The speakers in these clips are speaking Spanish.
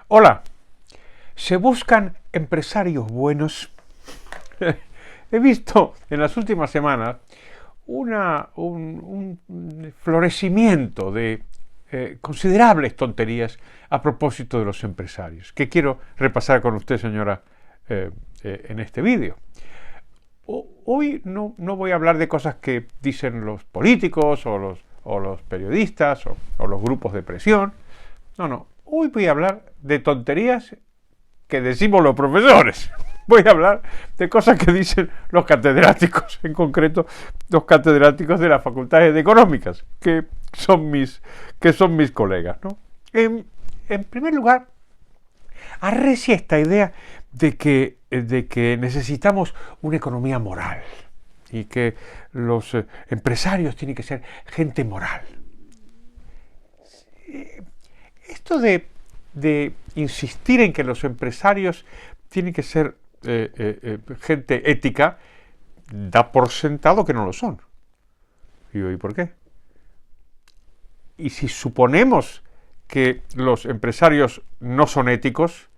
Hola, ¿se buscan empresarios buenos? He visto en las últimas semanas un florecimiento de considerables tonterías a propósito de los empresarios, que quiero repasar con usted, señora, en este vídeo. Hoy no voy a hablar de cosas que dicen los políticos o los periodistas o los grupos de presión. No. Hoy voy a hablar de tonterías que decimos los profesores. Voy a hablar de cosas que dicen los catedráticos, en concreto los catedráticos de las facultades económicas, que son mis colegas, ¿no? En primer lugar, arrecia esta idea de que necesitamos una economía moral y que los empresarios tienen que ser gente moral. Esto de insistir en que los empresarios tienen que ser gente ética, da por sentado que no lo son. ¿Y por qué? Y si suponemos que los empresarios no son éticos,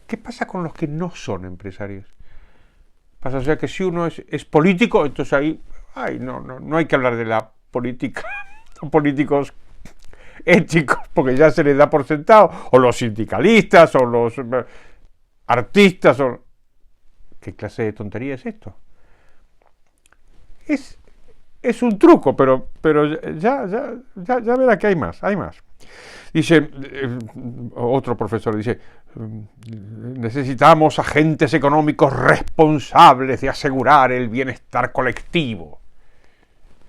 ¿qué pasa con los que no son empresarios? Pasa a ser que si uno es político, entonces ahí no hay que hablar de la política. Son políticos éticos, porque ya se les da por sentado, o los sindicalistas, o los artistas, o... ¿Qué clase de tontería es esto? Es un truco, pero ya verá que hay más. Dice, otro profesor dice, necesitamos agentes económicos responsables de asegurar el bienestar colectivo.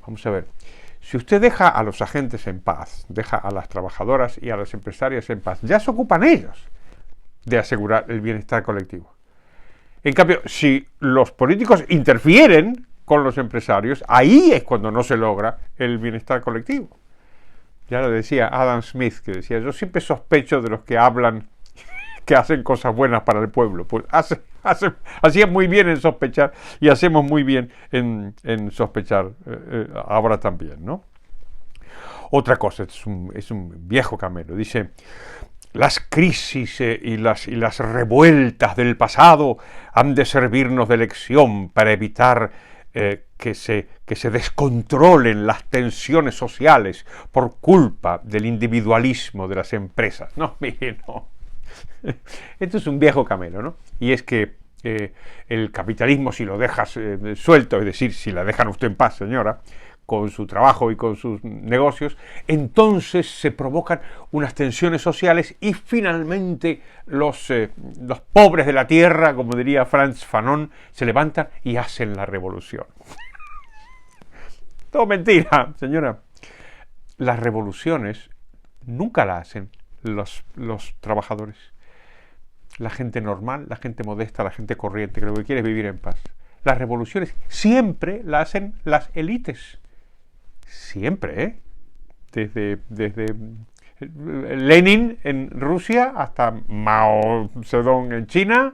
Vamos a ver, si usted deja a los agentes en paz, deja a las trabajadoras y a las empresarias en paz, ya se ocupan ellos de asegurar el bienestar colectivo. En cambio, si los políticos interfieren con los empresarios, ahí es cuando no se logra el bienestar colectivo. Ya lo decía Adam Smith, que decía, yo siempre sospecho de los que hablan que hacen cosas buenas para el pueblo. Pues hacían muy bien en sospechar y hacemos muy bien en sospechar ahora también, ¿no? Otra cosa, es un viejo camelo, dice... Las crisis y las revueltas del pasado han de servirnos de lección para evitar que se descontrolen las tensiones sociales por culpa del individualismo de las empresas. No, mire, no. Esto es un viejo camelo, ¿no? Y es que el capitalismo, si lo dejas suelto, es decir, si la dejan usted en paz, señora, con su trabajo y con sus negocios, entonces se provocan unas tensiones sociales y finalmente los pobres de la tierra, como diría Frantz Fanon, se levantan y hacen la revolución. Todo mentira, señora. Las revoluciones nunca las hacen los trabajadores. La gente normal, la gente modesta, la gente corriente, que lo que quiere es vivir en paz. Las revoluciones siempre las hacen las élites. Siempre, desde Lenin en Rusia hasta Mao Zedong en China,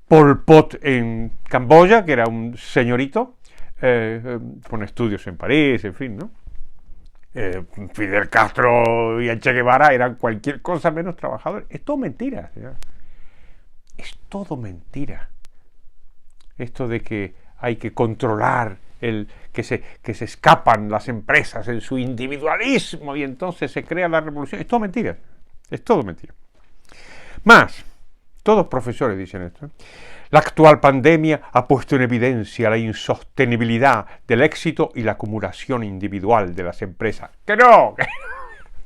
Pol Pot en Camboya, que era un señorito, con estudios en París, en fin, ¿no? Fidel Castro y el Che Guevara eran cualquier cosa menos trabajadores. Es todo mentira, señor. Es todo mentira. Esto de que hay que controlar que se escapan las empresas en su individualismo y entonces se crea la revolución. Es todo mentira. Es todo mentira. Más, todos profesores dicen esto. La actual pandemia ha puesto en evidencia la insostenibilidad del éxito y la acumulación individual de las empresas. ¡Que no!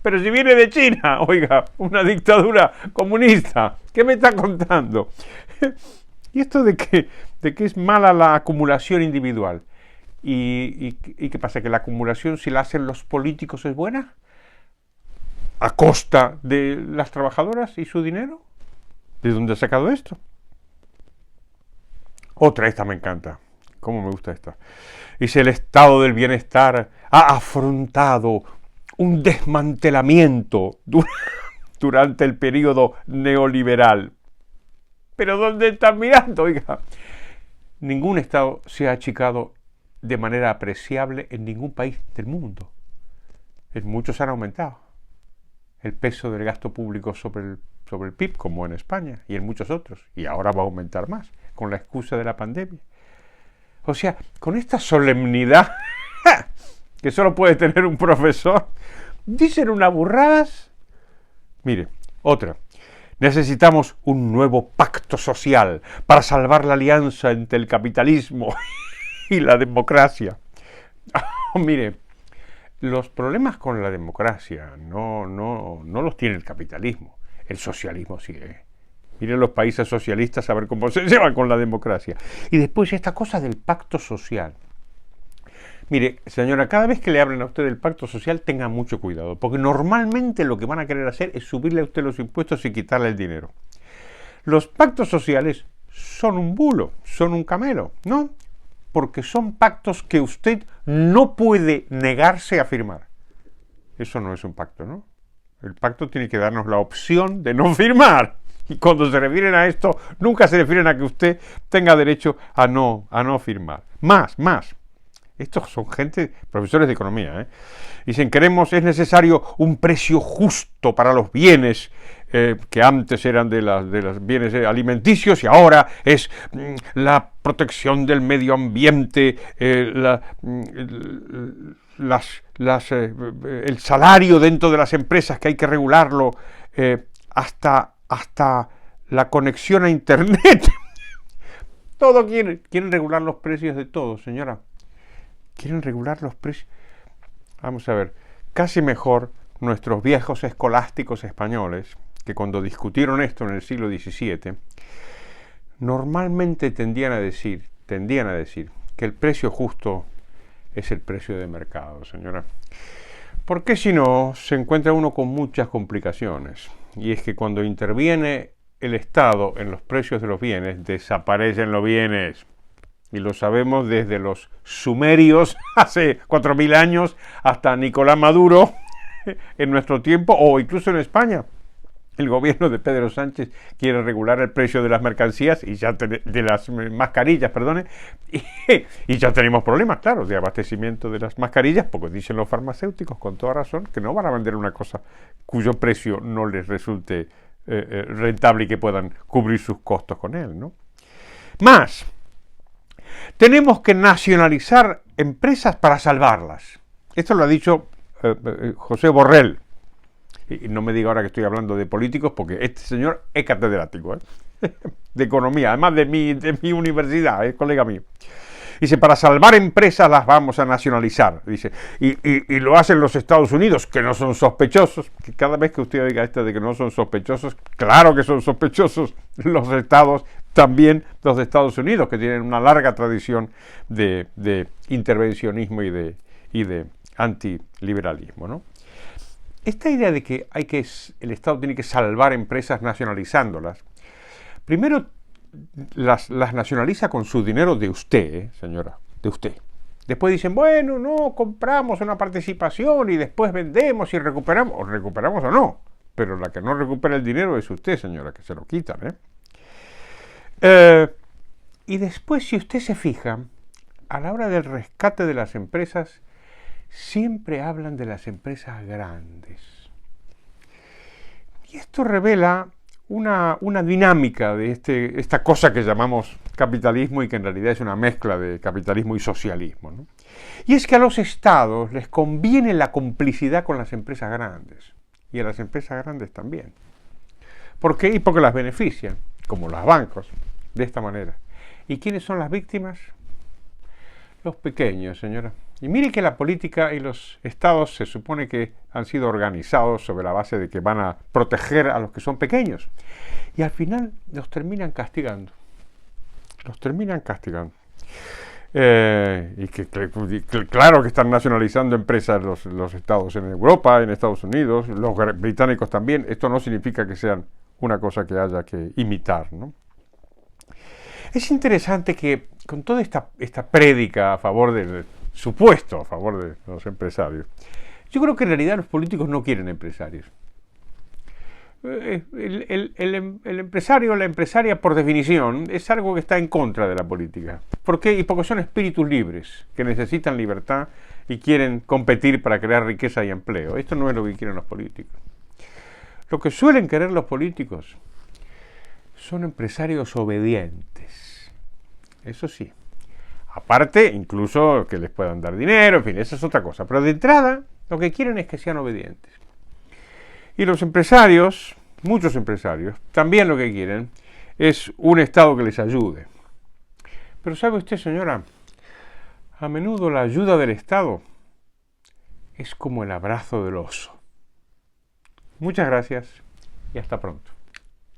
Pero si viene de China, oiga, una dictadura comunista, ¿qué me está contando? Y esto de que es mala la acumulación individual. ¿Y qué pasa? ¿Que la acumulación, si la hacen los políticos, es buena? ¿A costa de las trabajadoras y su dinero? ¿De dónde ha sacado esto? Otra, esta me encanta. ¿Cómo me gusta esta? Dice, el estado del bienestar ha afrontado un desmantelamiento durante el periodo neoliberal. ¿Pero dónde están mirando? Oiga, ningún estado se ha achicado de manera apreciable en ningún país del mundo. En muchos han aumentado. el peso del gasto público sobre el PIB, como en España y en muchos otros, y ahora va a aumentar más, con la excusa de la pandemia. O sea, con esta solemnidad que solo puede tener un profesor, dicen unas burradas. Mire, otra. Necesitamos un nuevo pacto social para salvar la alianza entre el capitalismo y la democracia. Mire, los problemas con la democracia no los tiene el capitalismo, el socialismo sí. Miren los países socialistas a ver cómo se llevan con la democracia. Y después esta cosa del pacto social. Mire, señora, cada vez que le hablen a usted del pacto social, tenga mucho cuidado, porque normalmente lo que van a querer hacer es subirle a usted los impuestos y quitarle el dinero. Los pactos sociales son un bulo, son un camelo, ¿no? Porque son pactos que usted no puede negarse a firmar. Eso no es un pacto, ¿no? El pacto tiene que darnos la opción de no firmar. Y cuando se refieren a esto, nunca se refieren a que usted tenga derecho a no firmar. Más. Estos son profesores de economía, ¿eh? Dicen, es necesario un precio justo para los bienes que antes eran de los bienes alimenticios y ahora es la protección del medio ambiente, el salario dentro de las empresas que hay que regularlo, hasta la conexión a internet. Todo quieren regular los precios de todo, señora. Quieren regular los precios. Vamos a ver, casi mejor nuestros viejos escolásticos españoles, que cuando discutieron esto en el siglo XVII, normalmente tendían a decir que el precio justo es el precio de mercado, señora. Porque si no, se encuentra uno con muchas complicaciones. Y es que cuando interviene el Estado en los precios de los bienes, desaparecen los bienes. Y lo sabemos desde los sumerios, hace 4.000 años, hasta Nicolás Maduro, en nuestro tiempo, o incluso en España. El gobierno de Pedro Sánchez quiere regular el precio de las mercancías, de las mascarillas, perdone, y ya tenemos problemas, claro, de abastecimiento de las mascarillas, porque dicen los farmacéuticos, con toda razón, que no van a vender una cosa cuyo precio no les resulte rentable y que puedan cubrir sus costos con él, ¿no? Más. Tenemos que nacionalizar empresas para salvarlas. Esto lo ha dicho José Borrell. Y no me diga ahora que estoy hablando de políticos, porque este señor es catedrático de economía, además de mi universidad, es colega mío. Dice, para salvar empresas las vamos a nacionalizar. Dice, y lo hacen los Estados Unidos, que no son sospechosos. Que cada vez que usted oiga esto de que no son sospechosos, claro que son sospechosos los estados, también los de Estados Unidos, que tienen una larga tradición de intervencionismo y de antiliberalismo, ¿no? Esta idea de que el Estado tiene que salvar empresas nacionalizándolas, primero las nacionaliza con su dinero de usted, señora, de usted. Después dicen, bueno, no, compramos una participación y después vendemos y recuperamos o no, pero la que no recupera el dinero es usted, señora, que se lo quitan, y después, si usted se fija, a la hora del rescate de las empresas, siempre hablan de las empresas grandes. Y esto revela una dinámica de esta cosa que llamamos capitalismo y que en realidad es una mezcla de capitalismo y socialismo, ¿no? Y es que a los estados les conviene la complicidad con las empresas grandes y a las empresas grandes también. ¿Por qué? Y porque las benefician, como los bancos, de esta manera. ¿Y quiénes son las víctimas? Los pequeños, señora. Y mire que la política y los estados se supone que han sido organizados sobre la base de que van a proteger a los que son pequeños. Y al final los terminan castigando. Claro que están nacionalizando empresas los estados en Europa, en Estados Unidos, los británicos también. Esto no significa que sean una cosa que haya que imitar, ¿no? Es interesante que con toda esta prédica a favor de los empresarios, yo creo que en realidad los políticos no quieren empresarios. El empresario o la empresaria, por definición, es algo que está en contra de la política. ¿Por qué? Y porque son espíritus libres, que necesitan libertad y quieren competir para crear riqueza y empleo. Esto no es lo que quieren los políticos. Lo que suelen querer los políticos son empresarios obedientes. Eso sí. Aparte, incluso que les puedan dar dinero, en fin, esa es otra cosa. Pero de entrada, lo que quieren es que sean obedientes. Y los empresarios, muchos empresarios, también lo que quieren es un Estado que les ayude. Pero ¿sabe usted, señora? A menudo la ayuda del Estado es como el abrazo del oso. Muchas gracias y hasta pronto.